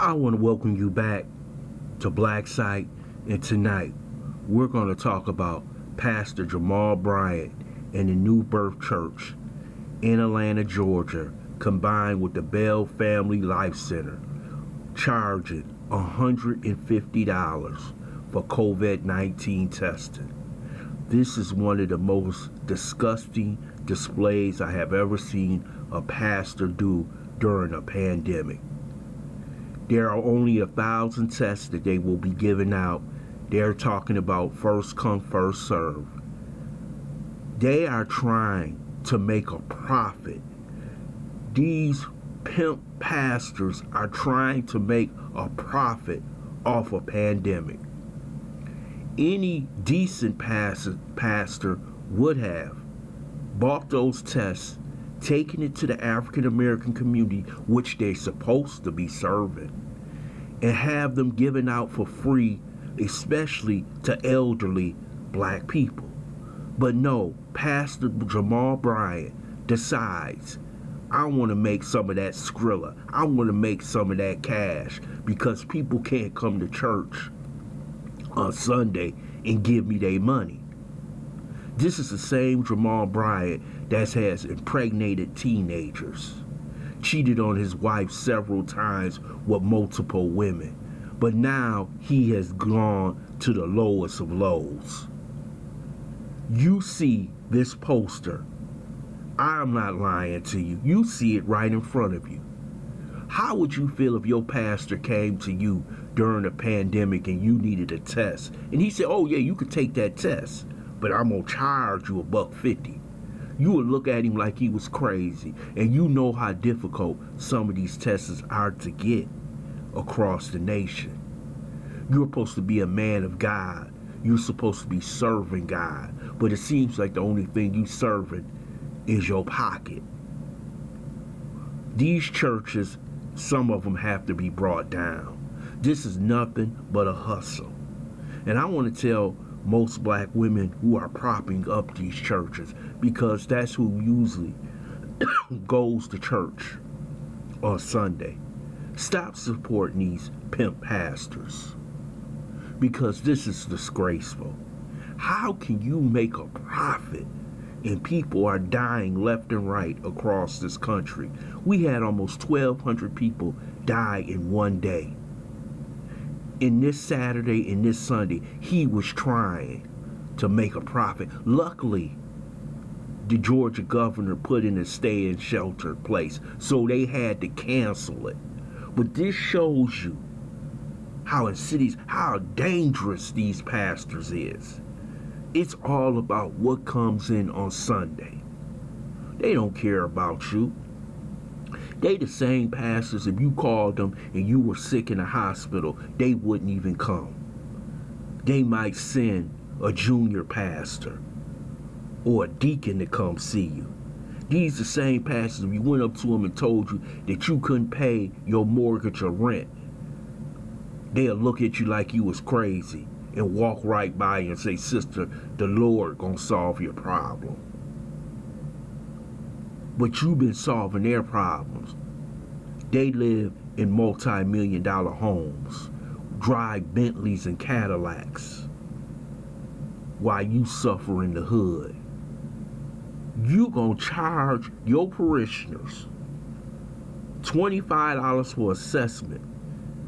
I want to welcome you back to Black Site, and tonight we're going to talk about Pastor Jamal Bryant and the New Birth Church in Atlanta, Georgia, combined with the Bell Family Life Center, charging $150 for COVID-19 testing. This is one of the most disgusting displays I have ever seen a pastor do during a pandemic. There are only 1,000 tests that they will be giving out. They're talking about first come, first serve. They are trying to make a profit. These pimp pastors are trying to make a profit off a pandemic. Any decent pastor would have bought those tests, taken it to the African American community, which they're supposed to be serving, and have them given out for free, especially to elderly black people. But no, Pastor Jamal Bryant decides, I want to make some of that Skrilla. I want to make some of that cash because people can't come to church on Sunday and give me their money. This is the same Jamal Bryant that has impregnated teenagers, cheated on his wife several times with multiple women, but now he has gone to the lowest of lows. You see this poster. I'm not lying to you. You see it right in front of you. How would you feel if your pastor came to you during a pandemic and you needed a test, and he said, oh yeah, you could take that test, but I'm gonna charge you $1.50? You would look at him like he was crazy. And you know how difficult some of these tests are to get across the nation. You're supposed to be a man of God. You're supposed to be serving God. But it seems like the only thing you serving is your pocket. These churches, some of them have to be brought down. This is nothing but a hustle. And I want to tell most black women who are propping up these churches, because that's who usually goes to church on Sunday, stop supporting these pimp pastors, because this is disgraceful. How can you make a profit and people are dying left and right across this country? We had almost 1,200 people die in one day. In this Saturday and this Sunday, he was trying to make a profit. Luckily, the Georgia governor put in a stay and shelter place, so they had to cancel it. But this shows you how in cities, how dangerous these pastors is. It's all about what comes in on Sunday. They don't care about you. They the same pastors, if you called them and you were sick in a hospital, they wouldn't even come. They might send a junior pastor or a deacon to come see you. These the same pastors, if you went up to them and told you that you couldn't pay your mortgage or rent, they'll look at you like you was crazy and walk right by you and say, sister, the Lord gonna solve your problem. But you've been solving their problems. They live in multi-million-dollar homes, drive Bentleys and Cadillacs, while you suffer in the hood. You gonna charge your parishioners $25 for assessment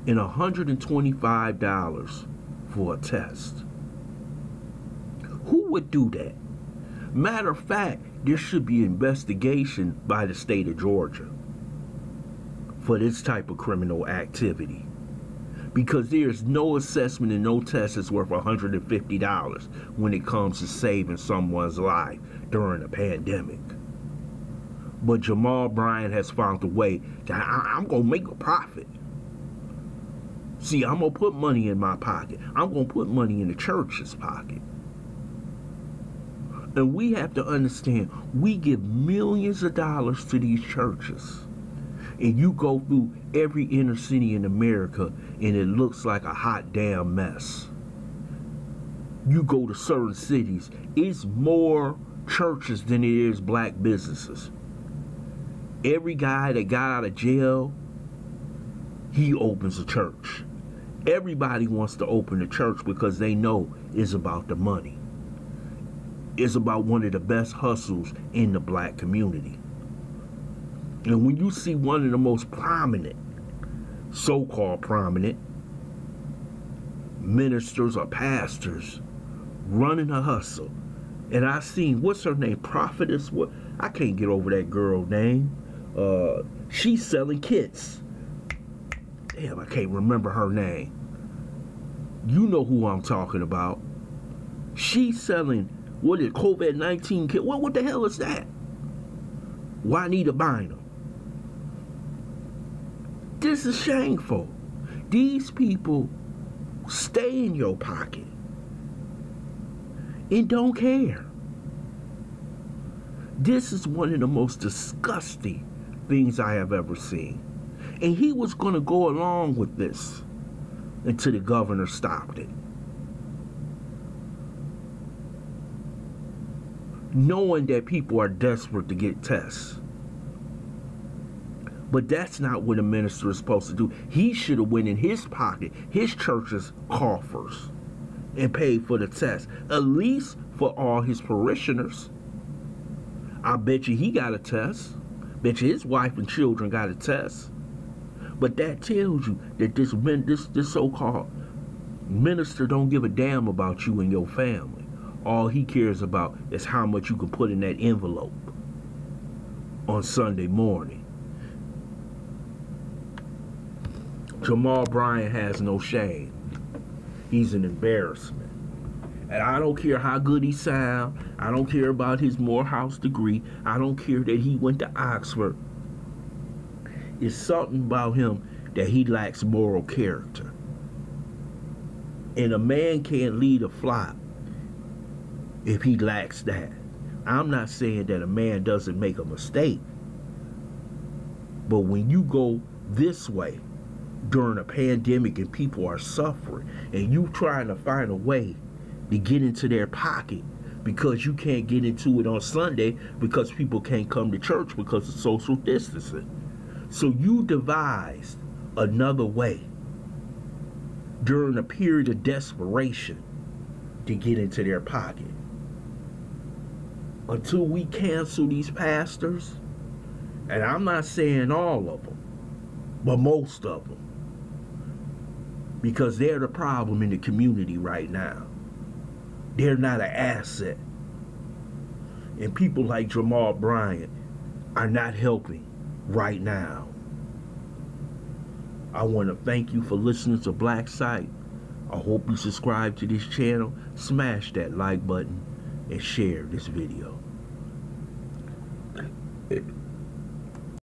and $125 for a test. Who would do that? Matter of fact, there should be investigation by the state of Georgia for this type of criminal activity, because there's no assessment and no test that's worth $150 when it comes to saving someone's life during a pandemic. But Jamal Bryant has found a way that I'm going to make a profit. See, I'm going to put money in my pocket. I'm going to put money in the church's pocket. And we have to understand, we give millions of dollars to these churches. And you go through every inner city in America and it looks like a hot damn mess. You go to certain cities, it's more churches than it is black businesses. Every guy that got out of jail, he opens a church. Everybody wants to open a church because they know it's about the money. It's about one of the best hustles in the black community. And when you see one of the most prominent, so-called prominent ministers or pastors running a hustle, and I seen, what's her name, prophetess, what, I can't get over that girl name. She's selling kits. Damn, I can't remember her name. You know who I'm talking about. She's selling, what is COVID-19 kit? What the hell is that? Juanita Bynum. This is shameful. These people stay in your pocket and don't care. This is one of the most disgusting things I have ever seen. And he was going to go along with this until the governor stopped it. Knowing that people are desperate to get tests. But that's not what a minister is supposed to do. He should have went in his pocket, his church's coffers, and paid for the test. At least for all his parishioners. I bet you he got a test. Bet you his wife and children got a test. But that tells you that this so-called minister don't give a damn about you and your family. All he cares about is how much you can put in that envelope on Sunday morning. Jamal Bryant has no shame. He's an embarrassment. And I don't care how good he sounds. I don't care about his Morehouse degree. I don't care that he went to Oxford. It's something about him that he lacks moral character. And a man can't lead a flock if he lacks that. I'm not saying that a man doesn't make a mistake. But when you go this way during a pandemic and people are suffering and you trying to find a way to get into their pocket because you can't get into it on Sunday because people can't come to church because of social distancing. So you devised another way during a period of desperation to get into their pocket. Until we cancel these pastors, and I'm not saying all of them, but most of them, because they're the problem in the community right now. They're not an asset. And people like Jamal Bryant are not helping right now. I want to thank you for listening to Black Sight. I hope you subscribe to this channel, smash that like button, and share this video.